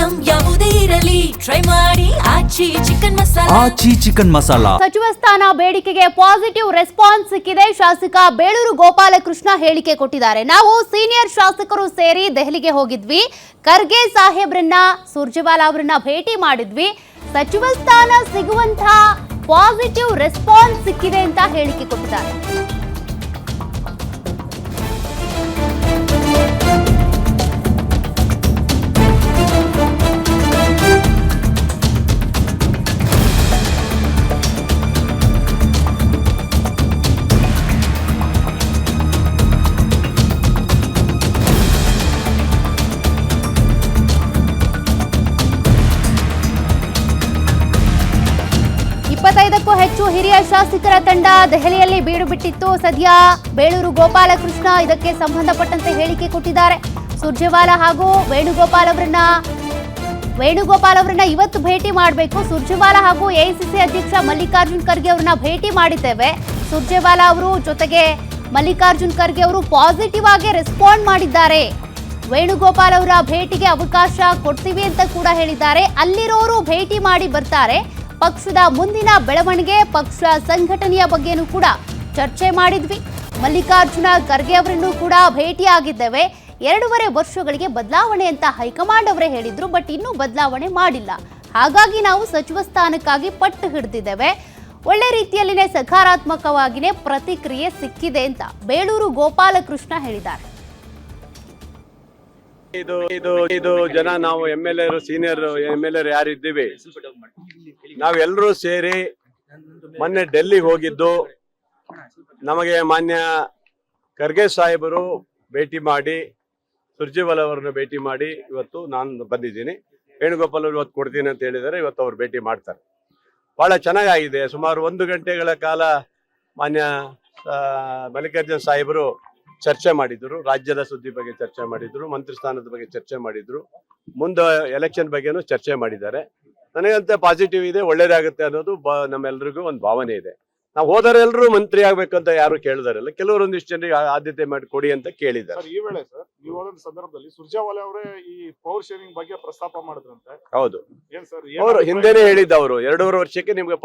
Item ಯಾವುದೇ ಇರಲಿ try ಮಾಡಿ ಆಚಿ ಚಿಕನ್ ಮಸಾಲಾ. ಆಚಿ ಚಿಕನ್ ಮಸಾಲಾ. ಸಚಿವ ಸ್ಥಾನ ಬೇಡಿಕೆಗೆ ಪಾಸಿಟಿವ್ ರೆಸ್ಪಾನ್ಸ್ ಸಿಕ್ಕಿದೆ. ಶಾಸಕ ಬೇಳೂರು ಗೋಪಾಲಕೃಷ್ಣ ಹೇಳಿಕೆ ಕೊಟ್ಟಿದ್ದಾರೆ. ನಾವು ಸೀನಿಯರ್ ಶಾಸಕರು ಸೇರಿ ದೆಹಲಿಗೆ ಹೋಗಿದ್ವಿ. ಖರ್ಗೆ ಸಾಹೇಬ್ರನ್ನ, ಸುರ್ಜೇವಾಲಾ ಅವರನ್ನ ಭೇಟಿ ಮಾಡಿದ್ವಿ. ಸಚಿವ ಸ್ಥಾನ ಸಿಗುವಂತ ಪಾಸಿಟಿವ್ ರೆಸ್ಪಾನ್ಸ್ ಸಿಕ್ಕಿದೆ ಅಂತ ಹೇಳಿಕೆ ಕೊಟ್ಟಿದ್ದಾರೆ. ಕ್ಕೂ ಹೆಚ್ಚು ಹಿರಿಯ ಶಾಸಕರ ತಂಡ ದೆಹಲಿಯಲ್ಲಿ ಬೀಡು ಬಿಟ್ಟಿತ್ತು. ಸದ್ಯ ಬೇಳೂರು ಗೋಪಾಲಕೃಷ್ಣ ಇದಕ್ಕೆ ಸಂಬಂಧಪಟ್ಟಂತೆ ಹೇಳಿಕೆ ಕೊಟ್ಟಿದ್ದಾರೆ. ಸುರ್ಜೇವಾಲಾ ಹಾಗೂ ವೇಣುಗೋಪಾಲ್ ಅವರನ್ನ ಇವತ್ತು ಭೇಟಿ ಮಾಡಬೇಕು. ಸುರ್ಜೇವಾಲಾ ಹಾಗೂ ಎಐಸಿಸಿ ಅಧ್ಯಕ್ಷ ಮಲ್ಲಿಕಾರ್ಜುನ್ ಖರ್ಗೆ ಅವರನ್ನ ಭೇಟಿ ಮಾಡಿದ್ದೇವೆ. ಸುರ್ಜೇವಾಲಾ ಅವರು ಜೊತೆಗೆ ಮಲ್ಲಿಕಾರ್ಜುನ್ ಖರ್ಗೆ ಅವರು ಪಾಸಿಟಿವ್ ಆಗಿ ರೆಸ್ಪಾಂಡ್ ಮಾಡಿದ್ದಾರೆ. ವೇಣುಗೋಪಾಲ್ ಅವರ ಭೇಟಿಗೆ ಅವಕಾಶ ಕೊಡ್ತೀವಿ ಅಂತ ಕೂಡ ಹೇಳಿದ್ದಾರೆ. ಅಲ್ಲಿರೋರು ಭೇಟಿ ಮಾಡಿ ಬರ್ತಾರೆ. ಪಕ್ಷದ ಮುಂದಿನ ಬೆಳವಣಿಗೆ, ಪಕ್ಷ ಸಂಘಟನೆಯ ಬಗ್ಗೆನೂ ಕೂಡ ಚರ್ಚೆ ಮಾಡಿದ್ವಿ. ಮಲ್ಲಿಕಾರ್ಜುನ ಖರ್ಗೆ ಅವರನ್ನು ಕೂಡ ಭೇಟಿಯಾಗಿದ್ದೇವೆ. 2.5 ವರ್ಷಗಳಿಗೆ ಬದಲಾವಣೆ ಅಂತ ಹೈಕಮಾಂಡ್ ಅವರೇ ಹೇಳಿದ್ರು, ಬಟ್ ಇನ್ನೂ ಬದಲಾವಣೆ ಮಾಡಿಲ್ಲ. ಹಾಗಾಗಿ ನಾವು ಸಚಿವ ಸ್ಥಾನಕ್ಕಾಗಿ ಪಟ್ಟು ಹಿಡಿದಿದ್ದೇವೆ. ಒಳ್ಳೆ ರೀತಿಯಲ್ಲಿನೇ ಸಕಾರಾತ್ಮಕವಾಗಿನೇ ಪ್ರತಿಕ್ರಿಯೆ ಸಿಕ್ಕಿದೆ ಅಂತ ಬೇಳೂರು ಗೋಪಾಲಕೃಷ್ಣ ಹೇಳಿದ್ದಾರೆ. ಇದು ಜನ ನಾವು MLA ಸೀನಿಯರ್ MLA ಯಾರಿದ್ದೀವಿ ನಾವೆಲ್ಲರೂ ಸೇರಿ ಮೊನ್ನೆ ಡೆಲ್ಲಿಗೆ ಹೋಗಿದ್ದು. ನಮಗೆ ಮಾನ್ಯ ಖರ್ಗೆ ಸಾಹೇಬರು ಭೇಟಿ ಮಾಡಿ, ಸುರ್ಜೇವಾಲಾ ಅವರನ್ನು ಭೇಟಿ ಮಾಡಿ ಇವತ್ತು ನಾನು ಬಂದಿದ್ದೀನಿ. ವೇಣುಗೋಪಾಲ್ ಅವರು ಇವತ್ತು ಕೊಡ್ತೀನಿ ಅಂತ ಹೇಳಿದ್ದಾರೆ. ಇವತ್ತು ಅವ್ರು ಭೇಟಿ ಮಾಡ್ತಾರೆ. ಬಹಳ ಚೆನ್ನಾಗಿದೆ. ಸುಮಾರು 1 ಗಂಟೆಗಳ ಕಾಲ ಮಾನ್ಯ ಮಲ್ಲಿಕಾರ್ಜುನ್ ಸಾಹೇಬರು ಚರ್ಚೆ ಮಾಡಿದ್ರು. ರಾಜ್ಯದ ಸುದ್ದಿ ಬಗ್ಗೆ ಚರ್ಚೆ ಮಾಡಿದ್ರು, ಮಂತ್ರಿ ಸ್ಥಾನದ ಬಗ್ಗೆ ಚರ್ಚೆ ಮಾಡಿದ್ರು, ಮುಂದೆ ಎಲೆಕ್ಷನ್ ಬಗ್ಗೆನೂ ಚರ್ಚೆ ಮಾಡಿದ್ದಾರೆ. ನನಗಂತ ಪಾಸಿಟಿವ್ ಇದೆ, ಒಳ್ಳೇದಾಗುತ್ತೆ ಅನ್ನೋದು ನಮ್ಮೆಲ್ಲರಿಗೂ ಒಂದು ಭಾವನೆ ಇದೆ. ನಾವು ಹೋದರೆಲ್ಲರೂ ಮಂತ್ರಿ ಆಗ್ಬೇಕಂತ ಯಾರು ಕೇಳಿದಾರಲ್ಲ, ಕೆಲವರೊಂದಿಷ್ಟು ಜನರಿಗೆ ಆದ್ಯತೆ ಮಾಡಿ ಕೊಡಿ ಅಂತ ಕೇಳಿದ್ದಾರೆ. ಈ ವೇಳೆ ಸರ್ ನೀವು ಹೋದ ಸಂದರ್ಭದಲ್ಲಿ ಸುರ್ಜೇವಾಲಾ ಅವರೇ ಈ ಪವರ್ ಶೇರಿಂಗ್ ಬಗ್ಗೆ ಪ್ರಸ್ತಾಪ ಮಾಡಿದ್ರಂತೆ. ಹೌದು, ಏನ್ ಸರ್ ಅವರು ಹಿಂದೆನೆ ಹೇಳಿದ್ದವರು 2.5 ವರ್ಷಕ್ಕೆ ನಿಮ್ಗೆ